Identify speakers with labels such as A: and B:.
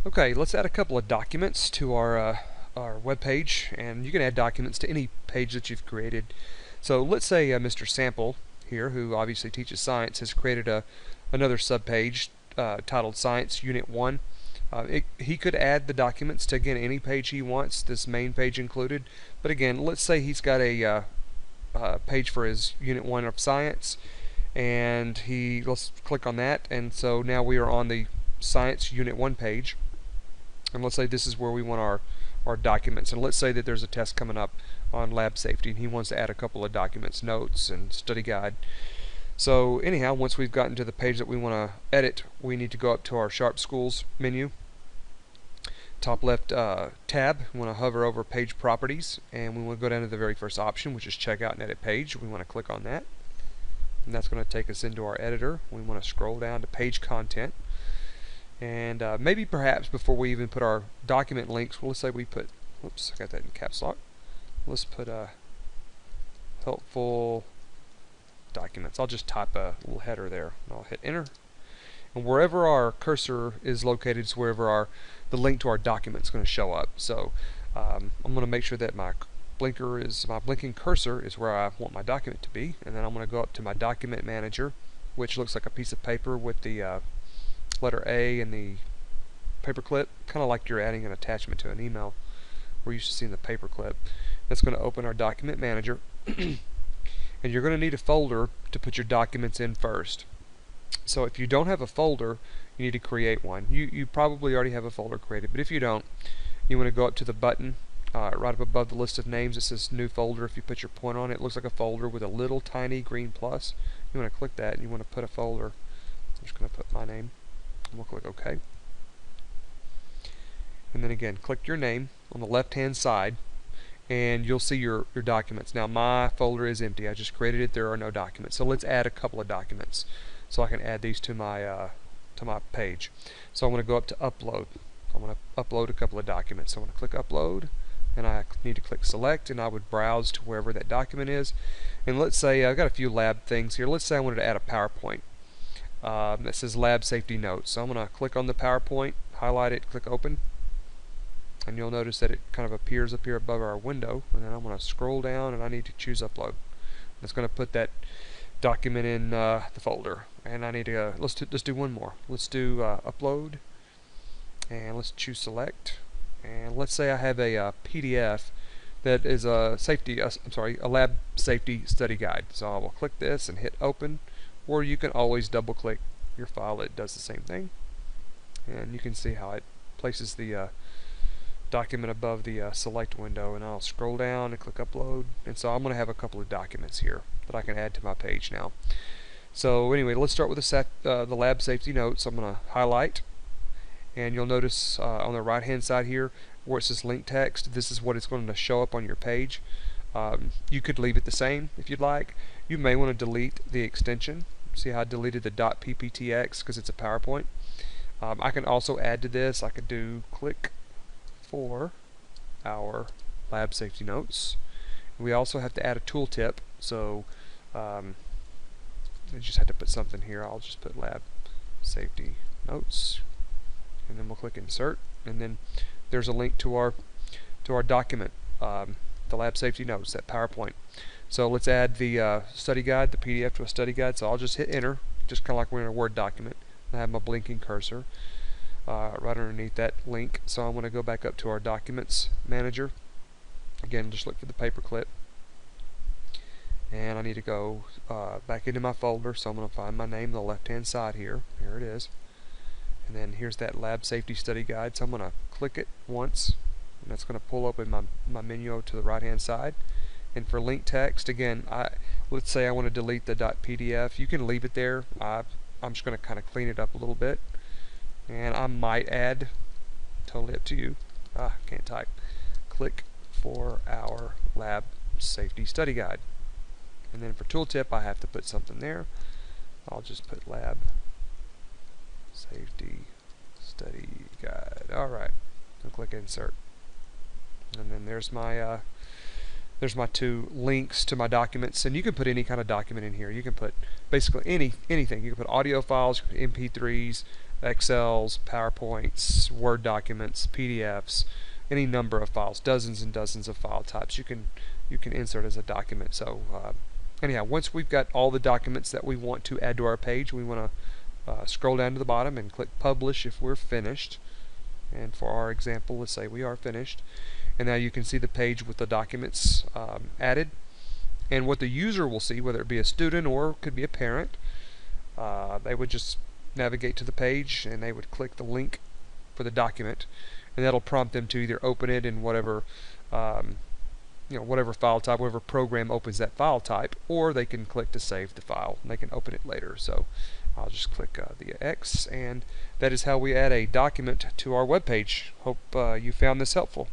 A: Okay, let's add a couple of documents to our web page, and you can add documents to any page that you've created. So let's say Mr. Sample here, who obviously teaches science, has created another subpage titled Science Unit 1. He could add the documents to, again, any page he wants, this main page included. But again, let's say he's got a page for his Unit 1 of Science, and let's click on that, and so now we are on the Science Unit 1 page. And let's say this is where we want our documents, and let's say that there's a test coming up on lab safety and he wants to add a couple of documents, notes and study guide. So anyhow, once we've gotten to the page that we want to edit, we need to go up to our Sharp Schools menu, top left tab. We want to hover over page properties, and we want to go down to the very first option, which is check out and edit page. We want to click on that, and that's going to take us into our editor. We want to scroll down to page content. And maybe perhaps before we even put our document links, well, let's say we put, oops, I got that in caps lock. Let's put helpful documents. I'll just type a little header there, and I'll hit enter. And wherever our cursor is located is wherever the link to our document is going to show up. So I'm going to make sure that my blinking cursor is where I want my document to be, and then I'm going to go up to my document manager, which looks like a piece of paper with the letter A and the paperclip, kind of like you're adding an attachment to an email. We're used to seeing the paperclip. That's going to open our document manager, and you're going to need a folder to put your documents in first. So if you don't have a folder, you need to create one. You probably already have a folder created, but if you don't, you want to go up to the button right up above the list of names. It says new folder. If you put your pointer on it, it looks like a folder with a little tiny green plus. You want to click that and you want to put a folder. I'm just going to put my name. We'll click OK. And then again, click your name on the left hand side, and you'll see your documents. Now my folder is empty. I just created it. There are no documents. So let's add a couple of documents so I can add these to my page. So I'm going to go up to upload. I'm going to upload a couple of documents. So I'm going to click upload, and I need to click select, and I would browse to wherever that document is. And let's say I've got a few lab things here. Let's say I wanted to add a PowerPoint. That says lab safety notes. So I'm going to click on the PowerPoint, highlight it, click open, and you'll notice that it kind of appears up here above our window. And then I'm going to scroll down, and I need to choose upload. It's going to put that document in the folder, and I need to let's do one more. Let's do upload, and let's choose select, and let's say I have a PDF that is a lab safety study guide. So I will click this and hit open. Or you can always double click your file. It does the same thing, and you can see how it places the document above the select window. And I'll scroll down and click upload, and so I'm going to have a couple of documents here that I can add to my page now. So anyway, let's start with the lab safety notes. I'm going to highlight, and you'll notice on the right hand side here where it says link text, this is what it's going to show up on your page. You could leave it the same if you'd like. You may want to delete the extension. See how I deleted the .pptx because it's a PowerPoint. I can also add to this. I could do click for our lab safety notes. We also have to add a tooltip, so I just have to put something here. I'll just put lab safety notes, and then we'll click insert, and then there's a link to our document, the lab safety notes, that PowerPoint. So let's add the study guide, the PDF to a study guide. So I'll just hit enter, just kind of like we're in a Word document. I have my blinking cursor right underneath that link. So I'm going to go back up to our documents manager. Again, just look for the paperclip, and I need to go back into my folder. So I'm going to find my name on the left hand side here. Here it is. And then here's that lab safety study guide. So I'm going to click it once, and that's going to pull open my menu to the right hand side. And for link text, again, let's say I want to delete the .pdf. You can leave it there. I'm just going to kind of clean it up a little bit, and I might add, totally up to you. Can't type. Click for our lab safety study guide. And then for tooltip, I have to put something there. I'll just put lab safety study guide. Alright, I'll click insert, and then there's my two links to my documents. And you can put any kind of document in here. You can put basically anything. You can put audio files, you can put MP3s, Excels, PowerPoints, Word documents, PDFs, any number of files, dozens and dozens of file types you can insert as a document. So anyhow, once we've got all the documents that we want to add to our page, we want to scroll down to the bottom and click Publish if we're finished. And for our example, let's say we are finished. And now you can see the page with the documents added. And what the user will see, whether it be a student or it could be a parent, they would just navigate to the page and they would click the link for the document, and that'll prompt them to either open it in whatever whatever file type, whatever program opens that file type, or they can click to save the file and they can open it later. So I'll just click the X, and that is how we add a document to our web page. Hope you found this helpful.